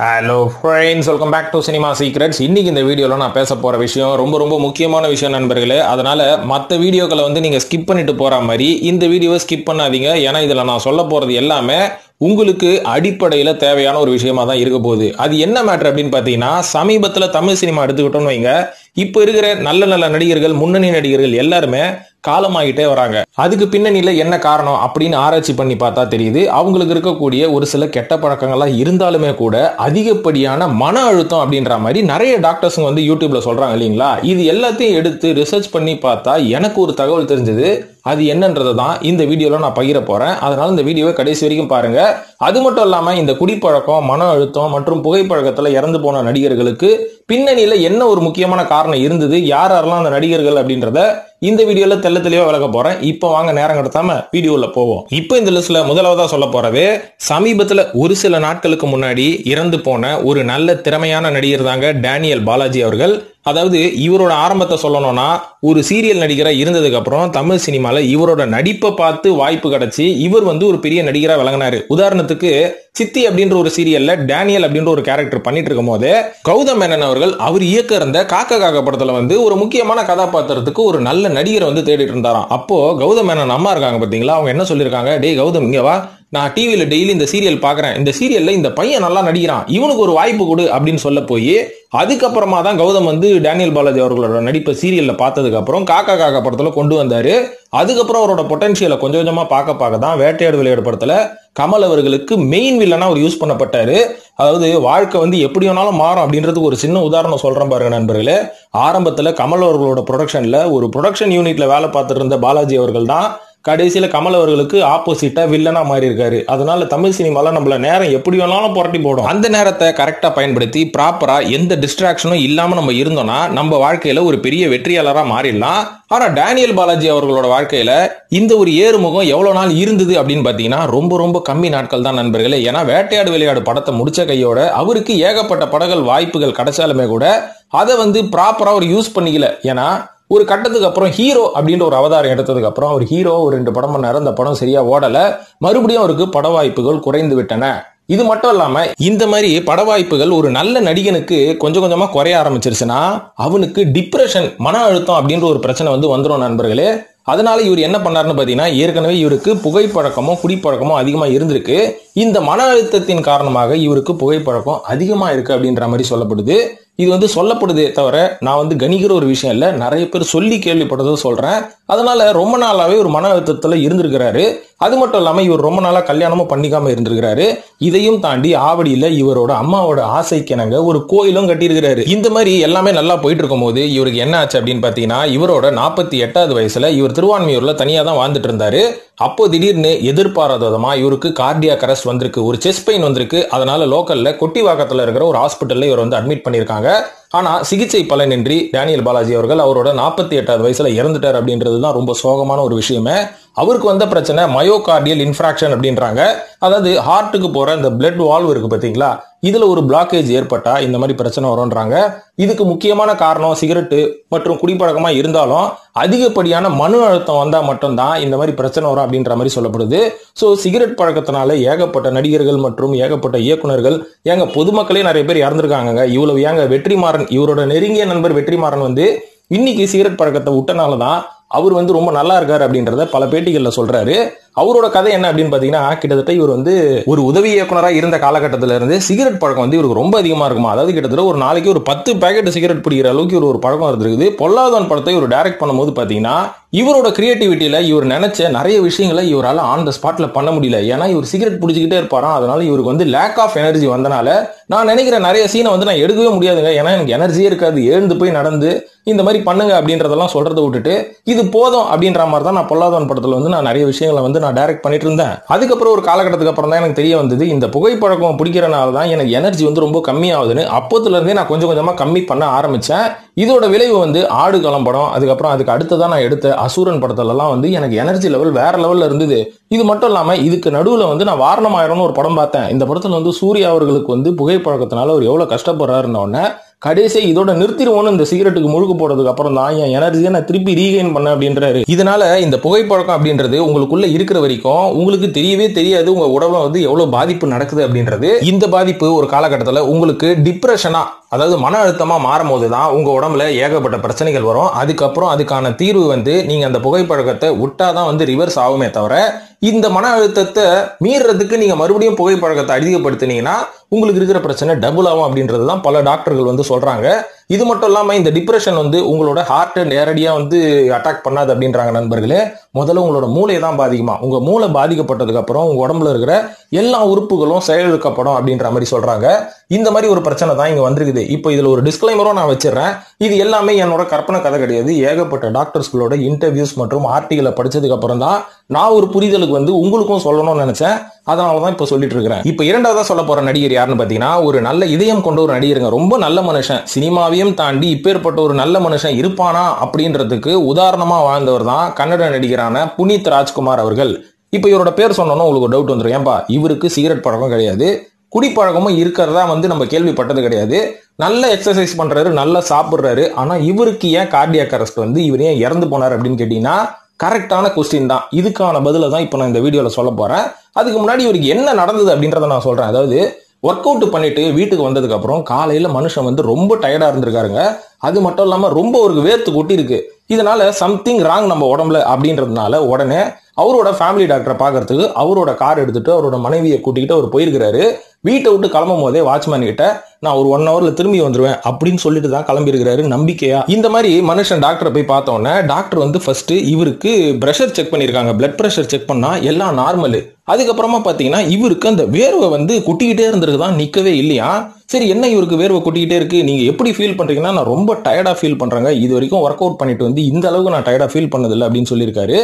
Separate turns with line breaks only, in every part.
Hello friends, welcome back to cinema secrets. இன்னைக்கு இந்த வீடியோவில் நான் பேச போகிற விஷயம் ரொம்ப முக்கியமான விஷயம் நண்பர்களே. அதனால் மற்ற வீடியோக்களை நீங்கள் ஸ்கிப் பண்ணிட்டு போகிற மாதிரி இந்த வீடியோவை ஸ்கிப் பண்ணாதீங்க. ஏன்னா இதில் நான் சொல்ல போகிறது எல்லாமே உங்களுக்கு அடிப்படையில் தேவையான ஒரு விஷயமா தான் இருக்க போகுது. அது என்ன மேட்டர் அப்படின்னு பார்த்தீங்கன்னா, சமீபத்தில் தமிழ் சினிமா எடுத்துக்கிட்டோன்னு வைங்க, இப்போ இருக்கிற நல்ல நடிகர்கள், முன்னணி நடிகர்கள் எல்லாருமே காலமாகிட்டே வராங்க. அதுக்கு பின்னணியில என்ன காரணம் அப்படின்னு ஆராய்ச்சி பண்ணி பார்த்தா தெரியுது, அவங்களுக்கு இருக்கக்கூடிய ஒரு சில கெட்ட பழக்கங்கள்லாம் இருந்தாலுமே கூட அதிகப்படியான மன அழுத்தம் அப்படின்ற மாதிரி நிறைய டாக்டர்ஸ் யூடியூப்ல சொல்றாங்க இல்லைங்களா. இது எல்லாத்தையும் எடுத்து ரிசர்ச் பண்ணி பார்த்தா எனக்கு ஒரு தகவல் தெரிஞ்சது. அது என்னன்றதை தான் இந்த வீடியோல நான் பகிர போறேன். அதனால இந்த வீடியோவை கடைசி வரைக்கும் பாருங்க. அது மட்டும் இல்லாம இந்த குடிப்பழக்கம், மன அழுத்தம் மற்றும் புகைப்பழக்கத்துல இறந்து போன நடிகர்களுக்கு பின்னணியில என்ன ஒரு முக்கியமான காரணம் இருந்தது, யாரெல்லாம் அந்த நடிகர்கள் அப்படின்றத இந்த வீடியோல தெளிவா விளக்க போறேன். இப்போ வாங்க நேரம் கடத்தாம வீடியோல போவோம். இப்போ இந்த லிஸ்ட்ல முதலாவதா சொல்ல போறது, சமீபத்துல ஒரு சில நாட்களுக்கு முன்னாடி இறந்து போன ஒரு நல்ல திறமையான நடிகர் தாங்க டேனியல் பாலாஜி அவர்கள். அதாவது இவரோட ஆரம்பத்தை சொல்லணும்னா, ஒரு சீரியல் நடிகராக இருந்ததுக்கு அப்புறம் தமிழ் சினிமால இவரோட நடிப்பை பார்த்து வாய்ப்பு கிடைச்சி இவர் ஒரு பெரிய நடிகராக விளங்கினாரு. உதாரணத்துக்கு சித்தி அப்படின்ற ஒரு சீரியல்ல டேனியல் அப்படின்ற ஒரு கேரக்டர் பண்ணிட்டு இருக்கும் போது கௌதம் மேனன் அவர்கள் அவர் இயக்க இருந்த காக்க காக்க படத்துல ஒரு முக்கியமான கதாபாத்திரத்துக்கு ஒரு நல்ல நடிகரை தேடிட்டு இருந்தாராம். அப்போ கௌதம் மேனன் அம்மா இருக்காங்க பாத்தீங்களா, அவங்க என்ன சொல்லியிருக்காங்க, டேய் கௌதம் இங்க வா, நான் டிவியில டெய்லி இந்த சீரியல் பாக்குறேன், இந்த சீரியல்ல இந்த பையன் நல்லா நடிக்கிறான், இவனுக்கு ஒரு வாய்ப்பு கொடு அப்படின்னு சொல்ல போய் அதுக்கப்புறமா தான் கௌதம் டேனியல் பாலாஜி அவர்களோட நடிப்பை சீரியல்ல பார்த்ததுக்கு அப்புறம் காக்கா காக்கா படத்துல கொண்டு வந்தாரு. அதுக்கப்புறம் அவரோட பொட்டன்ஷியலை கொஞ்சம் கொஞ்சமா பார்க்க தான் வேட்டையாடு விளையாடு படத்துல கமல் அவர்களுக்கு மெயின் வில்லனா அவர் யூஸ் பண்ணப்பட்டாரு. அதாவது வாழ்க்கை எப்படி வேணாலும் மாறும் அப்படின்றதுக்கு ஒரு சின்ன உதாரணம் சொல்றேன் பாருங்க நண்பர்களே. ஆரம்பத்துல கமல் அவர்களோட ப்ரொடக்ஷன்ல ஒரு ப்ரொடக்ஷன் யூனிட்ல வேலை பார்த்துட்டு இருந்த பாலாஜி அவர்கள் தான் கடைசியில கமல் அவர்களுக்கு ஆப்போசிட்டா வில்லனா மாறி இருக்காரு. அதனால தமிழ் சினிமால நம்மள நேரம் எப்படி வேணாலும் புரட்டி போடும். அந்த நேரத்தை கரெக்டா பயன்படுத்தி ப்ராப்பரா எந்த டிஸ்ட்ராக்ஷனும் இல்லாம நம்ம இருந்தோம்னா நம்ம வாழ்க்கையில ஒரு பெரிய வெற்றியாளரா மாறிடலாம். ஆனா டேனியல் பாலாஜி அவர்களோட வாழ்க்கையில இந்த ஒரு ஏறுமுகம் எவ்வளவு நாள் இருந்தது அப்படின்னு பாத்தீங்கன்னா ரொம்ப கம்மி நாட்கள் தான் நண்பர்களே. ஏன்னா வேட்டையாடு விளையாடு படத்தை முடிச்ச கையோட அவருக்கு ஏகப்பட்ட படங்கள் வாய்ப்புகள் கிடைச்சாலுமே கூட அதை ப்ராப்பரா அவர் யூஸ் பண்ணிக்கல. ஏன்னா ஒரு கட்டத்துக்கு அப்புறம் ஹீரோ அப்படின்ற ஒரு அவதாரம் எடுத்ததுக்கு அப்புறம் அவர் ஹீரோ ஒரு 2 படம் பண்ணாரு, அந்த படம் சரியா ஓடல, மறுபடியும் அவருக்கு பட வாய்ப்புகள் குறைந்து விட்டன. இது மட்டும் இல்லாம இந்த மாதிரி பட வாய்ப்புகள் ஒரு நல்ல நடிகனுக்கு கொஞ்சம் கொஞ்சமா குறைய ஆரம்பிச்சிருச்சுன்னா அவனுக்கு டிப்ரெஷன், மன அழுத்தம் அப்படின்ற ஒரு பிரச்சனை வந்துடும் நண்பர்களே. அதனால இவர் என்ன பண்ணாருன்னு பாத்தீங்கன்னா, ஏற்கனவே இவருக்கு புகைப்பழக்கமோ குடிப்பழக்கமோ அதிகமா இருந்திருக்கு. இந்த மன அழுத்தத்தின் காரணமாக இவருக்கு புகைப்பழக்கம் அதிகமா இருக்கு அப்படின்ற மாதிரி சொல்லப்படுது. இது சொல்லப்படுதே தவிர நான் கணிக்கிற ஒரு விஷயம் இல்ல, நிறைய பேர் சொல்லி கேள்விப்பட்டதை சொல்றேன். அதனால ரொம்ப நாளாவே ஒரு மன அழுத்தத்துல இருந்திருக்கிறாரு. அது மட்டும் இல்லாம இவர் ரொம்ப நாளா கல்யாணமும் பண்ணிக்காம இருந்திருக்கிறாரு. இதையும் தாண்டி ஆவடியில இவரோட அம்மாவோட ஆசைக்கிணங்க ஒரு கோயிலும் கட்டியிருக்கிறாரு. இந்த மாதிரி எல்லாமே நல்லா போயிட்டு இருக்கும் போது இவருக்கு என்ன ஆச்சு அப்படின்னு பாத்தீங்கன்னா, இவரோட 48வது வயசுல இவர் திருவான்மியூர்ல தனியா தான் வாழ்ந்துட்டு இருந்தாரு. அப்போ திடீர்னு எதிர்பாராத விதமா இவருக்கு கார்டியாக் அரெஸ்ட் வந்திருக்கு, ஒரு செஸ்ட் பெயின் வந்திருக்கு. அதனால லோக்கல்ல கொட்டிவாக்கத்துல இருக்கிற ஒரு ஹாஸ்பிட்டல்ல இவர் அட்மிட் பண்ணிருக்காங்க. ஆனா சிகிச்சை பலனின்றி டேனியல் பாலாஜி அவர்கள் அவரோட 48வது வயசுல இறந்துட்டார் அப்படின்றது தான் ரொம்ப சோகமான ஒரு விஷயமே. அவருக்கு வந்த பிரச்சனை மயோகார்டியல் இன்ஃப்ராக்ஷன் அப்படின்றாங்க. அதாவது ஹார்ட்டுக்கு போற இந்த பிளட் வால்வ் இருக்கு பாத்தீங்களா, இதுல ஒரு பிளாக்கேஜ் ஏற்பட்டா இந்த மாதிரி பிரச்சனை வரும்ன்றாங்க. இதுக்கு முக்கியமான காரணம் சிகரெட்டு மற்றும் குடிப்பழக்கமா இருந்தாலும் அதிகப்படியான மன அழுத்தம் வந்தா மட்டும்தான் இந்த மாதிரி பிரச்சனை வரும் அப்படின்ற மாதிரி சொல்லப்படுது. சோ சிகரெட் பழக்கத்தினால ஏகப்பட்ட நடிகர்கள் மற்றும் ஏகப்பட்ட இயக்குனர்கள், ஏங்க பொதுமக்களே நிறைய பேர் இறந்திருக்காங்க. இவ்வளவு ஏங்க வெற்றிமாறன், இவரோட நெருங்கிய நண்பர் வெற்றிமாறன் இன்னைக்கு சிகரெட் பழக்கத்தை விட்டனாலதான் அவர் ரொம்ப நல்லா இருக்காரு அப்படின்றத பல பேட்டிகள்ல சொல்றாரு. அவரோட கதை என்ன அப்படின்னு பாத்தீங்கன்னா, கிட்டத்தட்ட இவர் ஒரு உதவி இயக்குனராக இருந்த காலகட்டத்தில இருந்து சிகரெட் பழக்கம் இவருக்கு ரொம்ப அதிகமா இருக்குமா. அதாவது கிட்டத்தட்ட ஒரு நாளைக்கு ஒரு 10 பேக்கெட் சிகரெட் பிடிக்கிற அளவுக்கு ஒரு பழக்கம் இருந்திருக்குது. பொல்லாதவன் படத்தை இவர் டைரக்ட் பண்ணும்போது பாத்தீங்கன்னா, இவரோட கிரியேட்டிவிட்டியில இவர் நினைச்ச நிறைய விஷயங்களை இவரால் ஆன் த ஸ்பாட்ல பண்ண முடியல. ஏன்னா இவர் சிகரெட் பிடிச்சிக்கிட்டே இருப்பாராம். அதனால இவருக்கு லேக் ஆஃப் எனர்ஜி வந்தனால நான் நினைக்கிற நிறைய சீனை நான் எடுக்கவே முடியாதுங்க, ஏன்னா எனக்கு எனர்ஜியே இருக்காது, எழுந்து போய் நடந்து இந்த மாதிரி பண்ணுங்க அப்படின்றதெல்லாம் சொல்றதை விட்டுட்டு இது போதும் அப்படின்ற மாதிரி தான் நான் பொல்லாதவன் படத்துல நான் நிறைய விஷயங்களை நான் டைரக்ட் பண்ணிட்டு இருந்தேன். அதுக்கப்புறம் ஒரு காலகட்டத்துக்கு அப்புறம் தான் எனக்கு தெரிய வந்தது, இந்த புகைப்பழக்கம் பிடிக்கிறனால தான் எனக்கு எனர்ஜி ரொம்ப கம்மியாகுதுன்னு. அப்போத்துல இருந்தே நான் கொஞ்சம் கொஞ்சமா கம்மி பண்ண ஆரம்பிச்சேன். இதோட விளைவு ஆடு களம் படம், அதுக்கப்புறம் அதுக்கு அடுத்ததான் நான் எடுத்த அசூரன் படத்துல எல்லாம் எனக்கு எனர்ஜி லெவல் வேற லெவல்ல இருந்தது. இது மட்டும் இல்லாம இதுக்கு நடுவுல நான் வாரணமாயிரம்னு ஒரு படம் பார்த்தேன். இந்த படத்துல சூர்யா அவர்களுக்கு புகைப்பழக்கத்தினால அவர் எவ்வளவு கஷ்டப்படுறாருன்னு கடைசி இதோட நிறுத்திடுவோன்னு இந்த சிகரெட்டுக்கு முழுக்க போடுறதுக்கு அப்புறம் தான் என் எனர்ஜியை நான் திருப்பி ரீகெயின் பண்ண அப்படின்றாரு. இதனால இந்த புகைப்பழக்கம் அப்படின்றது உங்களுக்குள்ள இருக்கிற வரைக்கும் உங்களுக்கு தெரியவே தெரியாது உங்க உடம்புல வந்து எவ்வளவு பாதிப்பு நடக்குது அப்படின்றது. இந்த பாதிப்பு ஒரு காலகட்டத்தில் உங்களுக்கு டிப்ரெஷனா, அதாவது மன அழுத்தமா மாறும் போதுதான் உங்க உடம்புல ஏகப்பட்ட பிரச்சனைகள் வரும். அதுக்கப்புறம் அதுக்கான தீர்வு வந்து நீங்க அந்த புகைப்பழக்கத்தை விட்டாதான் வந்து ரிவர்ஸ் ஆகுமே தவிர, இந்த மன அழுத்தத்தை மீறதுக்கு நீங்க மறுபடியும் புகைப்பழக்கத்தை அதிகப்படுத்தினீங்கன்னா உங்களுக்கு இருக்கிற பிரச்சனை டபுள் ஆகும் அப்படின்றது தான் பல டாக்டர்கள் வந்து சொல்றாங்க. இது மட்டும் இல்லாம இந்த டிப்ரெஷன் வந்து உங்களோட ஹார்ட்டை நேரடியா வந்து அட்டாக் பண்ணாது அப்படின்றாங்க நண்பர்களே. முதல்ல உங்களோட மூளை தான் பாதிக்குமா. உங்க மூளை பாதிக்கப்பட்டதுக்கு அப்புறம் உங்க உடம்புல இருக்கிற எல்லா உறுப்புகளும் செயலிழக்கப்படும் அப்படின்ற மாதிரி சொல்றாங்க. இந்த மாதிரி ஒரு பிரச்சனை தான் இங்க வந்திருக்குது. இப்போ இதுல ஒரு டிஸ்க்ளைமரும் நான் வச்சிடறேன். இது எல்லாமே என்னோட கற்பனை கதை கிடையாது. ஏகப்பட்ட டாக்டர்ஸ்களோட இன்டர்வியூஸ் மற்றும் ஆர்டிகளை படிச்சதுக்கு அப்புறம் தான் நான் ஒரு புரிதலுக்கு வந்து உங்களுக்கும் சொல்லணும்னு நினைச்சேன். அதனாலதான் இப்ப சொல்லிட்டு இருக்கிறேன். இப்ப இரண்டாவதா சொல்ல போற நடிகர் யாருன்னு பாத்தீங்கன்னா, ஒரு நல்ல இதயம் கொண்ட ஒரு நடிகருங்க. ரொம்ப நல்ல மனுஷன். சினிமாவையும் தாண்டி இப்பேற்பட்ட ஒரு நல்ல மனுஷன் இருப்பானா அப்படின்றதுக்கு உதாரணமா வாழ்ந்தவர் தான் கன்னட நடிகரான புனித் ராஜ்குமார் அவர்கள். இப்ப இவரோட பேர் சொன்னோம்னா உங்களுக்கு டவுட் வந்துடும். ஏன்பா இவருக்கு சிகரெட் பழக்கம் கிடையாது, குடிப்பழக்கமும் இருக்கிறதா வந்து நம்ம கேள்விப்பட்டது கிடையாது, நல்ல எக்ஸசைஸ் பண்றாரு, நல்லா சாப்பிடுறாரு, ஆனா இவருக்கு ஏன் கார்டியாக் அரெஸ்ட் வந்து இவர் ஏன் இறந்து போனார் அப்படின்னு கேட்டீங்கன்னா கரெக்டான கொஸ்டின் தான். இதுக்கான பதில தான் இப்ப நான் இந்த வீடியோல சொல்ல போறேன். அதுக்கு முன்னாடி இவருக்கு என்ன நடந்தது அப்படின்றத நான் சொல்றேன். அதாவது ஒர்க் அவுட் பண்ணிட்டு வீட்டுக்கு வந்ததுக்கு அப்புறம் காலையில மனுஷன் வந்து ரொம்ப டயர்டா இருந்திருக்காருங்க. அது மட்டும் இல்லாம ரொம்ப ஒரு வேர்த்து கொட்டி இருக்கு. இதனால சம்திங் ராங் நம்ம உடம்புல அப்படின்றதுனால உடனே அவரோட ஃபேமிலி டாக்டரை பாக்குறதுக்கு அவரோட கார் எடுத்துட்டு அவரோட மனைவியை கூட்டிக்கிட்டு அவர் போயிருக்கிறாரு. வீட்டை விட்டு கிளம்பும் போதே வாட்ச்மேன் கிட்ட நான் ஒரு 1 ஹவர்ல திரும்பி வந்துருவேன் அப்படின்னு சொல்லிட்டு தான் கிளம்பி இருக்கிறாரு நம்பிக்கையா. இந்த மாதிரி மனுஷன் டாக்டரை போய் பார்த்தோன்னே டாக்டர் வந்து ஃபர்ஸ்ட் இவருக்கு பிரஷர் செக் பண்ணிருக்காங்க. பிளட் பிரஷர் செக் பண்ணா எல்லாம் நார்மல். அதுக்கப்புறமா பாத்தீங்கன்னா இவருக்கு அந்த வேர்வை வந்து கொட்டிக்கிட்டே இருந்திருக்குதான், நிக்கவே இல்லையா. சரி என்ன இவருக்கு வேர்வை கொட்டிக்கிட்டே இருக்கு, நீங்க எப்படி ஃபீல் பண்றீங்கன்னா நான் ரொம்ப டயர்டா ஃபீல் பண்றேங்க, இது வரைக்கும் ஒர்க் அவுட் பண்ணிட்டு வந்து இந்த அளவுக்கு நான் டயர்டா ஃபீல் பண்ணதில்லை அப்படின்னு சொல்லியிருக்காரு.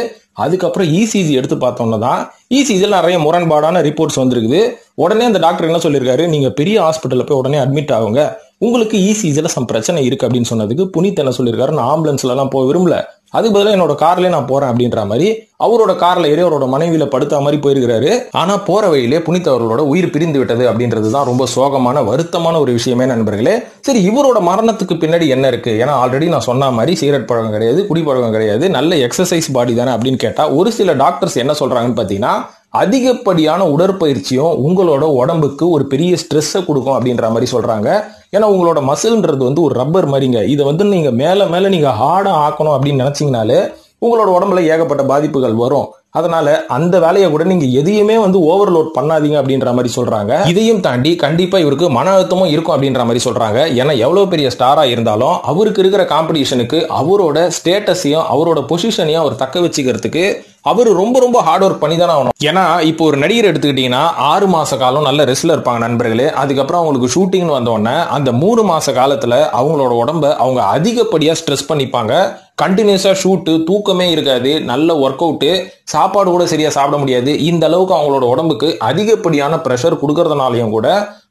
அதுக்கப்புறம் இசிஜி எடுத்து பார்த்தோம்னா தான் இசிஜியில் நிறைய முரண்பாடான ரிப்போர்ட்ஸ் வந்திருக்குது. உடனே அந்த டாக்டர் என்ன சொல்லியிருக்காரு, நீங்க பெரிய ஹாஸ்பிட்டல்ல போய் உடனே அட்மிட் ஆகுங்க, உங்களுக்கு இசிஜியில் சம் பிரச்சனை இருக்கு அப்படின்னு சொன்னதுக்கு புனித் என்ன சொல்லியிருக்காரு, நான் ஆம்புலன்ஸ்ல எல்லாம் போக விரும்பல, அதுக்கு பதிலாக என்னோட கார்லயே நான் போறேன் அப்படின்ற மாதிரி அவரோட கார்ல ஏறி அவரோட மனைவியில படுத்த மாதிரி போயிருக்கிறாரு. ஆனா போற வழியிலே புனித் அவர்களோட உயிர் பிரிந்து விட்டது அப்படின்றதுதான் ரொம்ப சோகமான வருத்தமான ஒரு விஷயமே நண்பர்களே. சரி இவரோட மரணத்துக்கு பின்னாடி என்ன இருக்கு, ஏன்னா ஆல்ரெடி நான் சொன்ன மாதிரி சிகரெட் பழக்கம் கிடையாது, குடிப்பழக்கம் கிடையாது, நல்ல எக்ஸசைஸ் பாடி தானே அப்படின்னு கேட்டா ஒரு சில டாக்டர்ஸ் என்ன சொல்றாங்கன்னு பாத்தீங்கன்னா, அதிகப்படியான உடற்பயிற்சியும் உங்களோட உடம்புக்கு ஒரு பெரிய ஸ்ட்ரெஸ்ஸை கொடுக்கும் அப்படின்ற மாதிரி சொல்றாங்க. ஏன்னா உங்களோட மசில்ன்றது வந்து ஒரு ரப்பர் மாதிரிங்க. இதை வந்து நீங்க மேல மேல நீங்க ஹார்டா ஆக்கணும் அப்படின்னு நினைச்சீங்கனாலே உங்களோட உடம்புல ஏகப்பட்ட பாதிப்புகள் வரும். அதனால அந்த வேலையை கூட நீங்க எதையுமே வந்து ஓவர்லோட் பண்ணாதீங்க அப்படின்ற மாதிரி சொல்றாங்க. இதையும் தாண்டி கண்டிப்பா இவருக்கு மன அழுத்தமும் இருக்கும் அப்படின்ற மாதிரி சொல்றாங்க. ஏன்னா எவ்வளவு பெரிய ஸ்டாரா இருந்தாலும் அவருக்கு இருக்கிற காம்படிஷனுக்கு அவரோட ஸ்டேட்டஸையும் அவரோட பொசிஷனையும் அவர் தக்க வச்சுக்கிறதுக்கு அவர் ரொம்ப ரொம்ப ஹார்ட் ஒர்க் பண்ணி தானே ஆகணும். ஏன்னா இப்போ ஒரு நடிகர் எடுத்துக்கிட்டீங்கன்னா 6 மாச காலம் நல்ல ரெஸ்ட்ல இருப்பாங்க நண்பர்களே. அதுக்கப்புறம் அவங்களுக்கு ஷூட்டிங்னு வந்தோடனே அந்த 3 மாச காலத்துல அவங்களோட உடம்ப அவங்க அதிகப்படியா ஸ்ட்ரெஸ் பண்ணிப்பாங்க. கண்டினியூஸா ஷூட்டு, தூக்கமே இருக்காது, நல்ல ஒர்க் அவுட்டு, சாப்பாடு கூட சரியா சாப்பிட முடியாது. இந்த அளவுக்கு அவங்களோட உடம்புக்கு அதிகப்படியான பிரஷர் கொடுக்கறதுனாலையும் கூட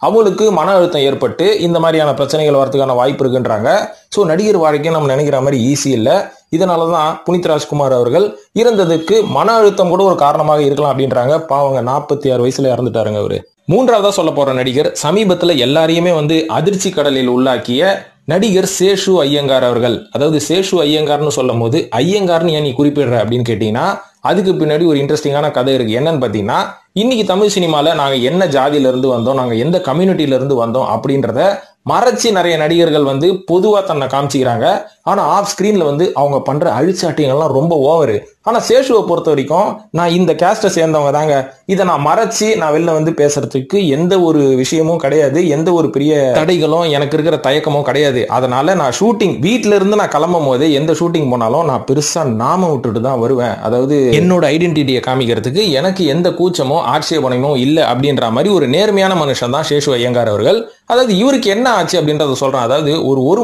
அவங்களுக்கு மன அழுத்தம் ஏற்பட்டு இந்த மாதிரியான பிரச்சனைகள் வரதுக்கான வாய்ப்பு இருக்குன்றாங்க. ஸோ நடிகர் வாழ்க்கையை நம்ம நினைக்கிற மாதிரி ஈஸி இல்லை. இதனாலதான் புனித் ராஜ்குமார் அவர்கள் இறந்ததுக்கு மன அழுத்தம் கூட ஒரு காரணமாக இருக்கலாம் அப்படின்றாங்க. பாவங்க 46 வயசுல இறந்துட்டாருங்க அவரு. மூன்றாவதா சொல்ல போற நடிகர் சமீபத்துல எல்லாரையுமே வந்து அதிர்ச்சி கடலில் உள்ளாக்கிய நடிகர் சேஷு ஐயங்கார் அவர்கள். அதாவது சேஷு ஐயங்கார்னு சொல்லும் போது ஐயங்கார்னு ஏன் நீ குறிப்பிடுற அப்படின்னு கேட்டீங்கன்னா அதுக்கு பின்னாடி ஒரு இன்ட்ரெஸ்டிங்கான கதை இருக்கு. என்னன்னு பாத்தீங்கன்னா, இன்னைக்கு தமிழ் சினிமால நாங்க என்ன ஜாதியில இருந்து வந்தோம், நாங்க எந்த கம்யூனிட்டியில இருந்து வந்தோம் அப்படின்றத மறைச்சு நிறைய நடிகர்கள் வந்து பொதுவா தன்னை காமிச்சிக்கிறாங்க. ஆனா ஆஃப் ஸ்கிரீன்ல வந்து அவங்க பண்ற அழிச்சாட்டியங்கள்லாம் ரொம்ப ஓவரு. ஆனா சேஷுவை பொறுத்த வரைக்கும் நான் இந்த கேஸ்டை சேர்ந்தவங்க தாங்க, இதை நான் மறைச்சு நான் வெளில வந்து பேசுறதுக்கு எந்த ஒரு விஷயமும் கிடையாது, எந்த ஒரு பெரிய தடைகளும் எனக்கு இருக்கிற தயக்கமும் கிடையாது. அதனால நான் ஷூட்டிங் வீட்டுல இருந்து நான் கிளம்பும் போது எந்த ஷூட்டிங் போனாலும் நான் பெருசா நாம விட்டுட்டு தான் வருவேன். அதாவது என்னோட ஐடென்டிட்டியை காமிக்கிறதுக்கு எனக்கு எந்த கூச்சமோ ஆட்சேபனையும் இல்லை அப்படின்ற மாதிரி ஒரு நேர்மையான மனுஷன் தான் சேஷு ஐயங்கார் அவர்கள். அதாவது இவருக்கு என்ன ஆச்சு அப்படின்றத சொல்றேன். அதாவது ஒரு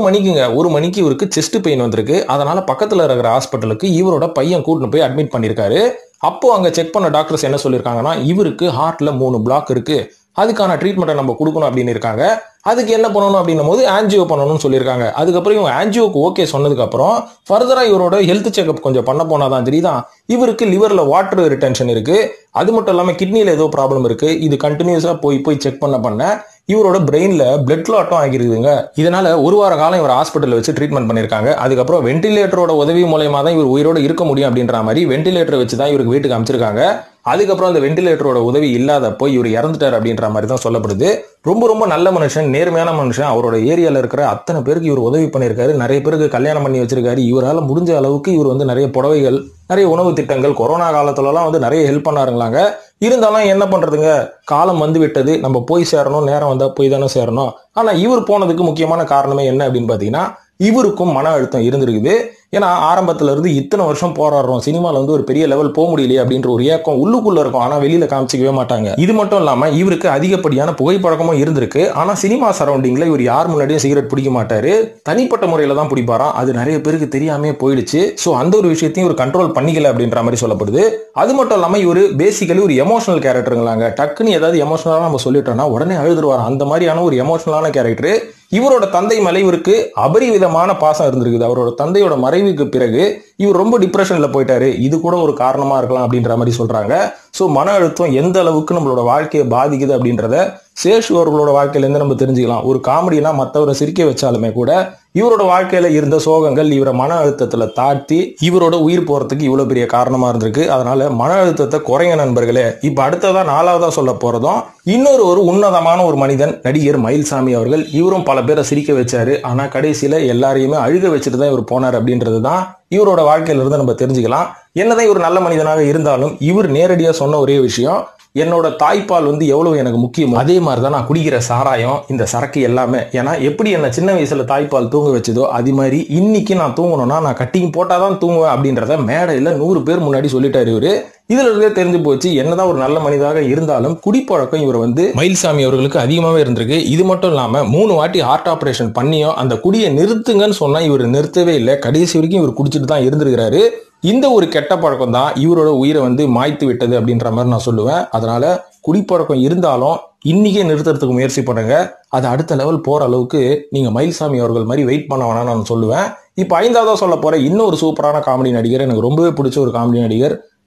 மணிக்கு இவருக்கு செஸ்ட் பெயின் வந்திருக்கு. அதனால பக்கத்துல இருக்கிற ஹாஸ்பிட்டலுக்கு இவரோட பையன் கூட்டிட்டு போய் அட்மிட் பண்ணிருக்காரு. அப்போ அங்க செக் பண்ண டாக்டர்ஸ் என்ன சொல்லிருக்காங்கன்னா, இவருக்கு ஹார்ட்ல 3 பிளாக் இருக்கு, அதுக்கான ட்ரீட்மெண்ட்டை நம்ம கொடுக்கணும் அப்படின்னு இருக்காங்க. அதுக்கு என்ன பண்ணணும் அப்படின்னும் போது ஆன்ஜியோ பண்ணணும்னு சொல்லியிருக்காங்க. அதுக்கப்புறம் இவங்க ஆன்ஜியோக்கு ஓகே சொன்னதுக்கு அப்புறம் ஃபர்தரா இவரோட ஹெல்த் செக்அப் கொஞ்சம் பண்ண போனாதான் தெரியுதான் இவருக்கு லிவர்ல வாட்டர் ரிட்டென்ஷன் இருக்கு, அது மட்டும் இல்லாம கிட்னில ஏதோ ப்ராப்ளம் இருக்கு. இது கண்டினியூஸா போய் செக் பண்ண இவரோட பிரெயின்ல பிளட் கிளாட்டும் ஆகிருக்குதுங்க. இதனால ஒரு வார காலம் இவர் ஹாஸ்பிட்டல் வச்சு ட்ரீட்மெண்ட் பண்ணிருக்காங்க. அதுக்கப்புறம் வென்டிலேட்டரோட உதவி மூலமா தான் இவர் உயிரோட இருக்க முடியும் அப்படின்ற மாதிரி வென்டிலேட்டர் வச்சு தான் இவருக்கு வீட்டுக்கு அமைச்சிருக்காங்க. அதுக்கப்புறம் அந்த வென்டிலேட்டரோட உதவி இல்லாதப்போ இவர் இறந்துட்டார் அப்படின்ற மாதிரி தான் சொல்லப்படுது. ரொம்ப ரொம்ப நல்ல மனுஷன், நேர்மையான மனுஷன். அவரோட ஏரியால இருக்கிற அத்தனை பேருக்கு இவர் உதவி பண்ணியிருக்காரு. நிறைய பேருக்கு கல்யாணம் பண்ணி வச்சிருக்காரு. இவரால் முடிஞ்ச அளவுக்கு இவர் வந்து நிறைய புடவைகள், நிறைய உணவு திட்டங்கள், கொரோனா காலத்துலலாம் வந்து நிறைய ஹெல்ப் பண்ணாருங்களாங்க. இருந்தாலும் என்ன பண்றதுங்க, காலம் வந்து விட்டது. நம்ம போய் சேரணும், நேரம் வந்தா போய் தானே சேரணும். ஆனா இவர் போனதுக்கு முக்கியமான காரணமே என்ன அப்படின்னு பாத்தீங்கன்னா, இவருக்கும் மன அழுத்தம் இருந்திருக்குது. ஏன்னா ஆரம்பத்துல இருந்து இத்தனை வருஷம் போராடுறோம், சினிமால வந்து ஒரு பெரிய லெவல் போக முடியலையே அப்படின்ற ஒரு ஏக்கம் உள்ளுக்குள்ள இருக்கும். ஆனா வெளியில காமிச்சிக்கவே மாட்டாங்க. இது மட்டும் இல்லாம இவருக்கு அதிகப்படியான புகைப்பழக்கமும் இருந்திருக்கு. ஆனா சினிமா சரௌண்டிங்ல இவர் யார் முன்னாடியும் சிகரெட் பிடிக்க மாட்டாரு, தனிப்பட்ட முறையில தான் பிடிப்பாராம். அது நிறைய பேருக்கு தெரியாமே போயிடுச்சு. சோ அந்த ஒரு விஷயத்தையும் இவர் கண்ட்ரோல் பண்ணிக்கல அப்படின்ற மாதிரி சொல்லப்படுது. அது மட்டும் இல்லாம இவர் பேசிக்கலி ஒரு எமோஷனல் கேரக்டருங்களாங்க. டக்குன்னு ஏதாவது எமோஷனலா நம்ம சொல்லிட்டோம்னா உடனே அழுதுருவார். அந்த மாதிரியான ஒரு எமோஷனலான கேரக்டர். இவரோட தந்தை மேல இவருக்கு அபரிவிதமான பாசம் இருந்திருக்குது. அவரோட தந்தையோட மறைவுக்கு பிறகு இவர் ரொம்ப டிப்ரெஷன்ல போயிட்டாரு. இது கூட ஒரு காரணமா இருக்கலாம் அப்படின்ற மாதிரி சொல்றாங்க. சோ மன அழுத்தம் எந்த அளவுக்கு நம்மளோட வாழ்க்கையை பாதிக்குது அப்படின்றத சேஷு அவர்களோட வாழ்க்கையில இருந்து நம்ம தெரிஞ்சுக்கலாம். ஒரு காமெடினா மற்றவரை சிரிக்க வச்சாலுமே கூட இவரோட வாழ்க்கையில இருந்த சோகங்கள் இவரை மன அழுத்தத்துல தாழ்த்தி இவரோட உயிர் போறதுக்கு இவ்வளவு பெரிய காரணமா இருந்திருக்கு. அதனால மன அழுத்தத்தை குறைங்க நண்பர்களே. இப்ப அடுத்ததா நாலாவதா சொல்ல போறதும் இன்னொரு உன்னதமான ஒரு மனிதன், நடிகர் மயில்சாமி அவர்கள். இவரும் பல பேரை சிரிக்க வச்சாரு. ஆனா கடைசியில எல்லாரையுமே அழுக வச்சுட்டு தான் இவர் போனார் அப்படின்றதுதான் இவரோட வாழ்க்கையில இருந்து நம்ம தெரிஞ்சுக்கலாம். என்னதான் இவர் நல்ல மனிதனாக இருந்தாலும் இவர் நேரடியா சொன்ன ஒரே விஷயம், என்னோட தாய்ப்பால் வந்து எவ்வளவு எனக்கு முக்கியமோ அதே மாதிரிதான் நான் குடிக்கிற சாராயம், இந்த சரக்கு எல்லாமே. ஏன்னா எப்படி என்ன சின்ன வயசுல தாய்ப்பால் தூங்க வச்சதோ அது மாதிரி இன்னைக்கு நான் தூங்கணும்னா நான் கட்டிங் போட்டாதான் தூங்குவேன் அப்படின்றத மேடையில 100 பேர் முன்னாடி சொல்லிட்டாரு இவரு. இதுல இருந்தே தெரிஞ்சு போச்சு என்னதான் ஒரு நல்ல மனிதனாக இருந்தாலும் குடிப்பழக்கம் இவர் வந்து மயில்சாமி அவர்களுக்கு அதிகமாவே இருந்திருக்கு. இது மட்டும் இல்லாம 3 வாட்டி ஹார்ட் ஆபரேஷன் பண்ணியும் அந்த குடியை நிறுத்துங்கன்னு சொன்னா இவர் நிறுத்தவே இல்லை. கடைசி வரைக்கும் இவர் குடிச்சிட்டு தான் இருந்திருக்கிறாரு. இந்த ஒரு கெட்ட பழக்கம் தான் இவரோட உயிரை வந்து மாய்த்து விட்டது அப்படின்ற மாதிரி நான் சொல்லுவேன். அதனால குடிப்பழக்கம் இருந்தாலும் இன்னைக்கே நிறுத்துறதுக்கு முயற்சி பண்ணுங்க. அது அடுத்த லெவல் போற அளவுக்கு நீங்க மயில்சாமி அவர்கள் மாதிரி வெயிட் பண்ண வேணாம்னு நான் சொல்லுவேன். இப்ப 5ஆவதா சொல்ல போற இன்னொரு சூப்பரான காமெடி நடிகர், எனக்கு ரொம்பவே பிடிச்ச ஒரு காமெடி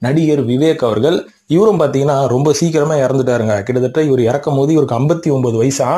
நடிகர் விவேக் அவர்கள். இவரும் பாத்தீங்கன்னா ரொம்ப சீக்கிரமா இறந்துட்டாருங்க. கிட்டத்தட்ட இவர் இறக்கும் போது இவருக்கு 59 வயசா.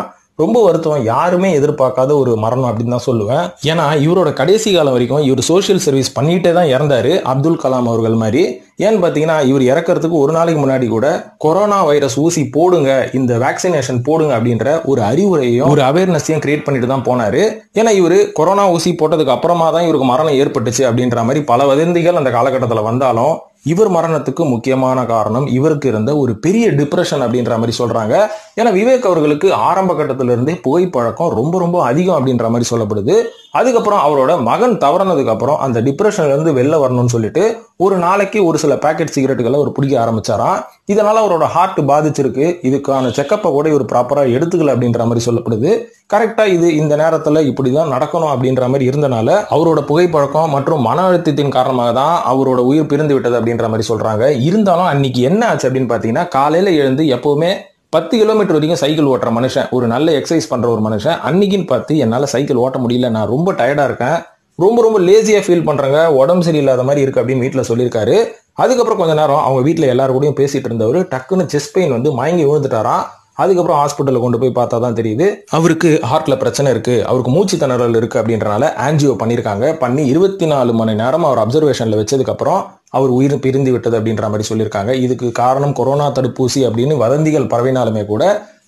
ரொம்ப வருத்தம், யாருமே எதிர்பார்க்காத ஒரு மரணம் அப்படின்னு தான் சொல்லுவேன். ஏன்னா இவரோட கடைசி காலம் வரைக்கும் இவர் சோசியல் சர்வீஸ் பண்ணிட்டே தான் இறந்தாரு, அப்துல் கலாம் அவர்கள் மாதிரி. ஏன்னு பாத்தீங்கன்னா இவர் இறக்கிறதுக்கு ஒரு நாளைக்கு முன்னாடி கூட கொரோனா வைரஸ் ஊசி போடுங்க, இந்த வேக்சினேஷன் போடுங்க அப்படின்ற ஒரு அறிவுரையும் ஒரு அவேர்னஸையும் கிரியேட் பண்ணிட்டு தான் போனாரு. ஏன்னா இவரு கொரோனா ஊசி போட்டதுக்கு அப்புறமா தான் இவருக்கு மரணம் ஏற்பட்டுச்சு அப்படின்ற மாதிரி பல வதந்திகள் அந்த காலகட்டத்தில் வந்தாலும் இவர் மரணத்துக்கு முக்கியமான காரணம் இவருக்கு இருந்த ஒரு பெரிய டிப்ரெஷன் அப்படின்ற மாதிரி சொல்றாங்க. ஏன்னா விவேக் அவர்களுக்கு ஆரம்ப கட்டத்தில இருந்தே புகைப்பழக்கம் ரொம்ப ரொம்ப அதிகம் அப்படின்ற மாதிரி சொல்லப்படுது. அதுக்கப்புறம் அவரோட மகன் தவறினதுக்கு அப்புறம் அந்த டிப்ரெஷன்ல இருந்து வெளில வரணும்னு சொல்லிட்டு ஒரு நாளைக்கு ஒரு சில பேக்கெட் சிகரெட்டுகளை அவர் பிடிக்க ஆரம்பிச்சாராம். இதனால அவரோட ஹார்ட் பாதிச்சிருக்கு. இதுக்கான செக்கப்பை கூட இவர் ப்ராப்பரா எடுத்துக்கல அப்படின்ற மாதிரி சொல்லப்படுது. கரெக்டா இது இந்த நேரத்துல இப்படிதான் நடக்கணும் அப்படின்ற மாதிரி இருந்தனால அவரோட புகைப்பழக்கம் மற்றும் மன அழுத்தத்தின் காரணமாக தான் அவரோட உயிர் பிரிந்து விட்டது அப்படின்ற மாதிரி சொல்றாங்க. இருந்தாலும் அன்னைக்கு என்ன ஆச்சு அப்படின்னு பாத்தீங்கன்னா, காலையில எழுந்து எப்பவுமே 10 கிலோமீட்டர் வரைக்கும் சைக்கிள் ஓட்டுற மனுஷன், ஒரு நல்ல எக்ஸசைஸ் பண்ற ஒரு மனுஷன், அன்னைக்குன்னு பார்த்து என்னால சைக்கிள் ஓட்ட முடியல, நான் ரொம்ப டயர்டா இருக்கேன், ரொம்ப லேசியா ஃபீல் பண்றேங்க, உடம்பு சரியில்லாத மாதிரி இருக்கு அப்படின்னு வீட்டுல சொல்லியிருக்காரு. அதுக்கப்புறம் கொஞ்ச நேரம் அவங்க வீட்டுல எல்லாரும் கூடயும் பேசிட்டு இருந்தவர் டக்குன்னு செஸ்ட் பெயின் வந்து மயங்கி விழுந்துட்டாராம். அதுக்கப்புறம் ஹாஸ்பிட்டலில் கொண்டு போய் பார்த்தா தான் தெரியுது அவருக்கு ஹார்ட்ல பிரச்சனை இருக்கு, அவருக்கு மூச்சு திணறல் இருக்கு அப்படின்றனால ஆன்ஜியோ பண்ணியிருக்காங்க. பண்ணி 24 மணி நேரம் அவர் அப்சர்வேஷன்ல வச்சதுக்கு அப்புறம் அவர் உயிர் பிரிந்து விட்டது அப்படின்ற மாதிரி சொல்லியிருக்காங்க. இதுக்கு காரணம் கொரோனா தடுப்பூசி அப்படின்னு வதந்திகள் பரவினாலுமே கூட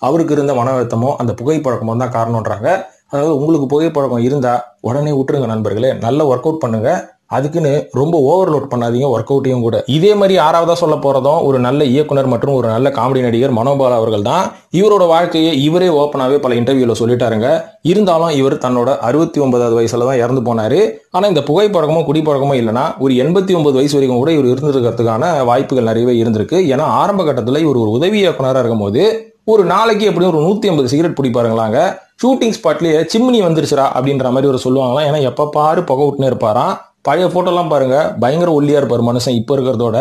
அவருக்கு இருந்த மன அழுத்தமோ அந்த புகைப்பழக்கமோ தான் காரணம்ன்றாங்க. அதாவது உங்களுக்கு புகைப்பழக்கம் இருந்தா உடனே விட்டுருங்க நண்பர்களே, நல்ல ஒர்க் அவுட் பண்ணுங்க. அதுக்குன்னு ரொம்ப ஓவர்லோட் பண்ணாதீங்க ஒர்க் அவுட்டையும் கூட. இதே மாதிரி 6ஆவதா சொல்ல போறதும் ஒரு நல்ல இயக்குனர் மற்றும் ஒரு நல்ல காமெடி நடிகர் மனோபாலா அவர்கள் தான். இவரோட வாழ்க்கையை இவரே ஓப்பனாவே பல இன்டர்வியூல சொல்லிட்டாருங்க. இருந்தாலும் இவர் தன்னோட 69வது வயசுல தான் இறந்து போனாரு. ஆனா இந்த புகைப்பழக்கமோ குடிப்பழக்கமோ இல்லைன்னா ஒரு 89 வயசு வரைக்கும் கூட இவர் இருந்திருக்கிறதுக்கான வாய்ப்புகள் நிறையவே இருந்திருக்கு. ஏன்னா ஆரம்ப கட்டத்தில் இவர் ஒரு உதவி இயக்குனராக இருக்கும் போது ஒரு நாளைக்கு எப்படியும் ஒரு 150 சிகரெட் பிடிப்பாருங்களாங்க. ஷூட்டிங் ஸ்பாட்லயே சிம்னி வந்துருச்சுரா அப்படின்ற மாதிரி ஒரு சொல்லுவாங்களாம். ஏன்னா எப்ப பாரு புகை விட்டுனே இருப்பாராம். பழைய போட்டோலாம் பாருங்க, பயங்கர ஒல்லியா இருப்பார் மனுஷன் இப்ப இருக்கிறதோட.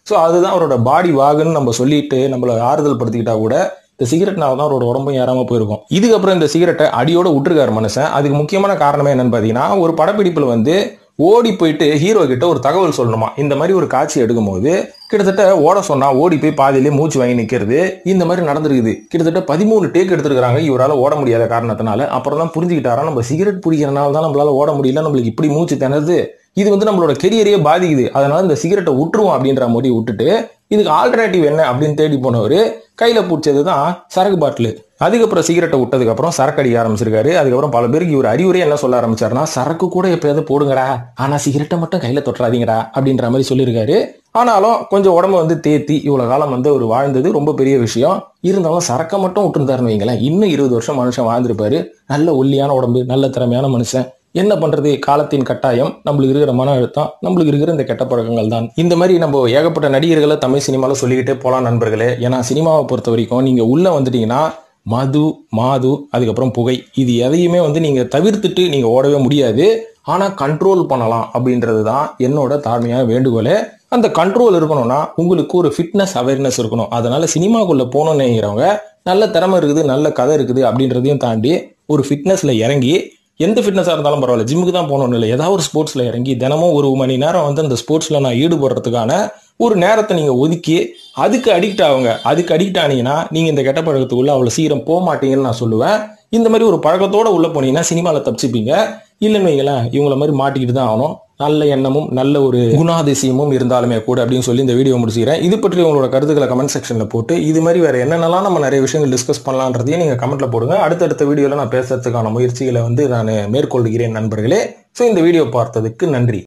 ஸோ அதுதான் அவரோட பாடி வாகுன்னு நம்ம சொல்லிட்டு நம்மள ஆறுதல் படுத்திக்கிட்டா கூட இந்த சிகரெட்னால தான் அவரோட உடம்பும் ஏறாம போயிருக்கும். இதுக்கப்புறம் இந்த சிகரெட்டை அடியோட விட்டுருக்காரு மனுஷன். அதுக்கு முக்கியமான காரணமே என்னன்னு பாத்தீங்கன்னா, ஒரு படப்பிடிப்புல வந்து ஓடி போயிட்டு ஹீரோ கிட்ட ஒரு தகவல் சொல்லணுமா. இந்த மாதிரி ஒரு காட்சி எடுக்கும் போது கிட்டத்தட்ட ஓட சொன்னா ஓடி போய் பாதியிலே மூச்சு வாங்கி நிக்கிறது, இந்த மாதிரி நடந்திருக்குது. கிட்டத்தட்ட 13 டேக் எடுத்துருக்காங்க இவரால் ஓட முடியாத காரணத்தினால. அப்புறம் தான் புரிஞ்சுக்கிட்டாரா, நம்ம சிகரெட் பிடிக்கிறனால தான் நம்மளால ஓட முடியல, நம்மளுக்கு இப்படி மூச்சு திணறுது, இது வந்து நம்மளோட கெரியரையே பாதிக்குது, அதனால இந்த சிகரெட்டை விட்டுருவோம் அப்படின்ற மாதிரி விட்டுட்டு இதுக்கு ஆல்டர்னேட்டிவ் என்ன அப்படின்னு தேடி போனவர் கையில பிடிச்சது தான் சரக்கு பாட்டில். அதுக்கப்புறம் சிகரெட்டை விட்டதுக்கு அப்புறம் சரக்கு அடிக்க ஆரம்பிச்சிருக்காரு. அதுக்கப்புறம் பல பேருக்கு இவர் அறிவுரை என்ன சொல்ல ஆரம்பிச்சாருன்னா, சரக்கு கூட எப்பயாவது போடுங்கடா, ஆனா சிகரெட்டை மட்டும் கையில தொட்டுறாதீங்கடா அப்படின்ற மாதிரி சொல்லியிருக்காரு. ஆனாலும் கொஞ்சம் உடம்பு வந்து தேத்தி இவ்வளவு காலம் வந்து அவர் வாழ்ந்தது ரொம்ப பெரிய விஷயம். இருந்தாலும் சரக்கை மட்டும் விட்டுருந்தாருன்னு வைங்களேன், இன்னும் 20 வருஷம் மனுஷன் வாழ்ந்திருப்பாரு. நல்ல ஒல்லியான உடம்பு, நல்ல திறமையான மனுஷன். என்ன பண்றது, காலத்தின் கட்டாயம், நம்மளுக்கு இருக்கிற மன அழுத்தம், நம்மளுக்கு இருக்கிற இந்த கெட்ட பழக்கங்கள் தான். இந்த மாதிரி நம்ம ஏகப்பட்ட நடிகர்களை தமிழ் சினிமாவில் சொல்லிக்கிட்டே போலாம் நண்பர்களே. ஏன்னா சினிமாவை பொறுத்த வரைக்கும் நீங்க உள்ள வந்துட்டீங்கன்னா மது, மாது, அதுக்கப்புறம் புகை, இது எதையுமே வந்து நீங்க தவிர்த்துட்டு நீங்க ஓடவே முடியாது. ஆனா கண்ட்ரோல் பண்ணலாம் அப்படின்றது தான் என்னோட தாழ்மையான வேண்டுகோளே. அந்த கண்ட்ரோல் இருக்கணும்னா உங்களுக்கு ஒரு ஃபிட்னஸ் அவேர்னஸ் இருக்கணும். அதனால சினிமாக்குள்ள போகணும்னு நினைக்கிறவங்க நல்ல திறமை இருக்குது, நல்ல கதை இருக்குது அப்படின்றதையும் தாண்டி ஒரு ஃபிட்னஸ்ல இறங்கி, எந்த ஃபிட்னஸாக இருந்தாலும் பரவாயில்ல, ஜிம்முக்கு தான் போகணும்னு இல்லை, ஏதாவது ஒரு ஸ்போர்ட்ஸில் இறங்கி தினமும் 1 மணி நேரம் வந்து அந்த ஸ்போர்ட்ஸில் நான் ஈடுபடுறதுக்கான ஒரு நேரத்தை நீங்கள் ஒதுக்கி அதுக்கு அடிக்ட் ஆகுங்க. அதுக்கு அடிக்ட் ஆனீங்கன்னா நீங்கள் இந்த கெட்ட பழக்கத்துக்குள்ள அவ்வளோ சீக்கிரம் போக மாட்டீங்கன்னு நான் சொல்லுவேன். இந்த மாதிரி ஒரு பழக்கத்தோட உள்ள போனீங்கன்னா சினிமாவில் தப்பிச்சுப்பீங்க. இல்லைன்னு வைங்களேன், இவங்கள மாதிரி மாட்டிக்கிட்டு தான் ஆகணும். நல்ல எண்ணமும் நல்ல ஒரு குணாதிசயமும் இருந்தாலுமே கூட அப்படின்னு சொல்லி இந்த வீடியோ முடிச்சுக்கிறேன். இது பற்றி உங்களோட கருத்துக்களை கமெண்ட் செக்ஷன்ல போட்டு, இது மாதிரி வேற என்னென்னலாம் நம்ம நிறைய விஷயங்கள் டிஸ்கஸ் பண்ணலான்றதையும் நீங்க கமெண்ட்ல போடுங்க. அடுத்தடுத்த வீடியோல நான் பேசுறதுக்கான முயற்சிகளை வந்து நான் மேற்கொள்கிறேன் நண்பர்களே. ஸோ இந்த வீடியோ பார்த்ததுக்கு நன்றி.